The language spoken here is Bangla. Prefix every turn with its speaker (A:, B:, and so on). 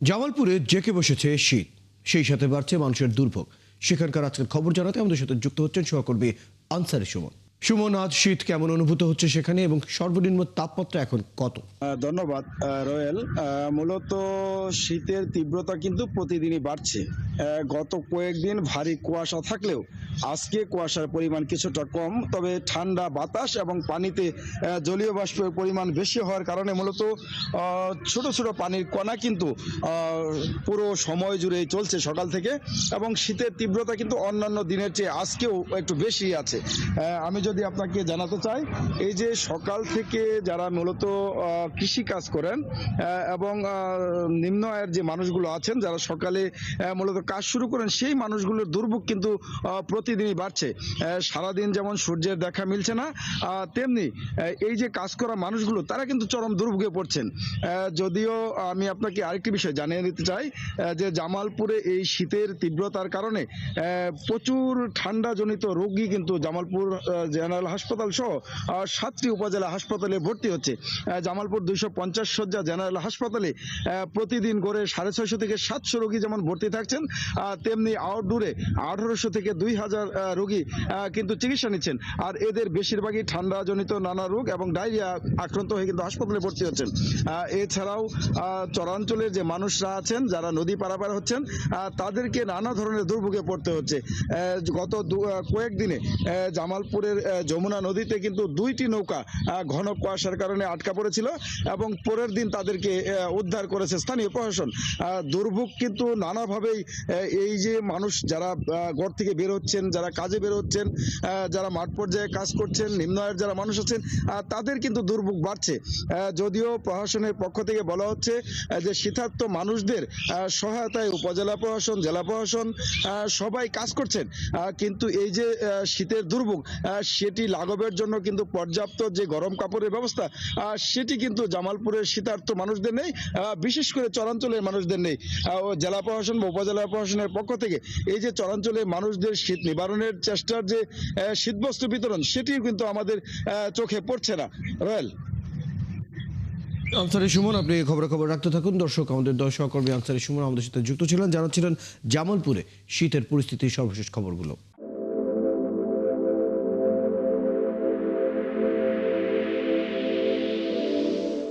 A: জামালপুরে জেঁকে বসেছে শীত, সেই সাথে বাড়ছে মানুষের দুর্ভোগ। সেখানকার আজকের খবর জানাতে আমাদের সাথে যুক্ত হচ্ছেন সহকর্মী আনসারি সুমন। সুমন, আজ শীত কেমন অনুভূত হচ্ছে সেখানে এবং সর্বনিম্ন তাপমাত্রা এখন কত?
B: ধন্যবাদ রয়েল। মূলত শীতের তীব্রতা কিন্তু প্রতিদিনই বাড়ছে। গত কয়েকদিন ভারী কুয়াশা থাকলেও আজকে কুয়াশার পরিমাণ কিছুটা কম, তবে ঠান্ডা বাতাস এবং পানিতে জলীয় বাষ্পের পরিমাণ বেশি হওয়ার কারণে মূলত ছোট ছোট পানির কণা কিন্তু পুরো সময় জুড়েই চলছে সকাল থেকে, এবং শীতের তীব্রতা কিন্তু অন্যান্য দিনের চেয়ে আজকেও একটু বেশি আছে। আমি যদি আপনাকে জানাতে চাই, এই যে সকাল থেকে যারা মূলত কৃষি কাজ করেন এবং নিম্ন আয়ের যে মানুষগুলো আছেন, যারা সকালে মূলত কাজ শুরু করেন, সেই মানুষগুলোর দুর্ভোগ কিন্তু প্রতিদিনই বাড়ছে। সারাদিন যেমন সূর্যের দেখা মিলছে না, তেমনি এই যে কাজ করা মানুষগুলো তারা কিন্তু চরম দুর্ভোগে পড়ছেন। যদিও আমি আপনাকে আরেকটি বিষয় জানিয়ে দিতে চাই, যে জামালপুরে এই শীতের তীব্রতার কারণে প্রচুর ঠান্ডাজনিত রোগী কিন্তু জামালপুর জেনারেল হাসপাতাল সহ 7টি উপজেলা হাসপাতালে ভর্তি হচ্ছে। জামালপুর 250 শয্যা জেনারেল হাসপাতালে প্রতিদিন করে 650 থেকে 700 রোগী যেমন ভর্তি থাকছেন, তেমনি আউটডোরে 1800 থেকে 2000 রোগী কিন্তু চিকিৎসা নিচ্ছেন। আর এদের বেশিরভাগই ঠান্ডাজনিত নানা রোগ এবং ডায়রিয়া আক্রান্ত হয়ে কিন্তু হাসপাতালে ভর্তি হচ্ছেন। এছাড়াও চরাঞ্চলের যে মানুষরা আছেন, যারা নদী পারাপার হচ্ছেন, তাদেরকে নানা ধরনের দুর্ভোগে পড়তে হচ্ছে। গত কয়েকদিনে জামালপুরের যমুনা নদীতে কিন্তু 2টি নৌকা ঘন কুয়াশার কারণে আটকা পড়েছিল এবং পরের দিন তাদেরকে উদ্ধার করেছে স্থানীয় প্রশাসন। দুর্ভোগ কিন্তু নানাভাবেই, এই যে মানুষ যারা ঘর থেকে বের হচ্ছেন, যারা কাজে বের হচ্ছেন, যারা মাঠ পর্যায়ে কাজ করছেন, নিম্ন আয়ের যারা মানুষ আছেন, তাদের কিন্তু দুর্ভোগ বাড়ছে। যদিও প্রশাসনের পক্ষ থেকে বলা হচ্ছে যে শীতার্ত মানুষদের সহায়তায় উপজেলা প্রশাসন, জেলা প্রশাসন সবাই কাজ করছেন, কিন্তু এই যে শীতের দুর্ভোগ, সেটি লাঘবের জন্য কিন্তু পর্যাপ্ত যে গরম কাপড়ের ব্যবস্থা, সেটি কিন্তু জামালপুরের শীতার্ত মানুষদের নেই, বিশেষ করে চরাঞ্চলের মানুষদের নেই। জেলা প্রশাসন বা উপজেলা প্রশাসনের পক্ষ থেকে এই যে চরাঞ্চলের মানুষদের শীত নিবারণের চেষ্টার যে শীতবস্ত্র বিতরণ, সেটিও কিন্তু আমাদের চোখে পড়ছে না। রয়েল।
A: আনসারি সুমন, আপনি খবর রাখতে থাকুন। দর্শক, আমাদের সহকর্মী আনসারি সুমন আমাদের সাথে যুক্ত ছিলেন, জানাচ্ছিলেন জামালপুরে শীতের পরিস্থিতির সর্বশেষ খবরগুলো।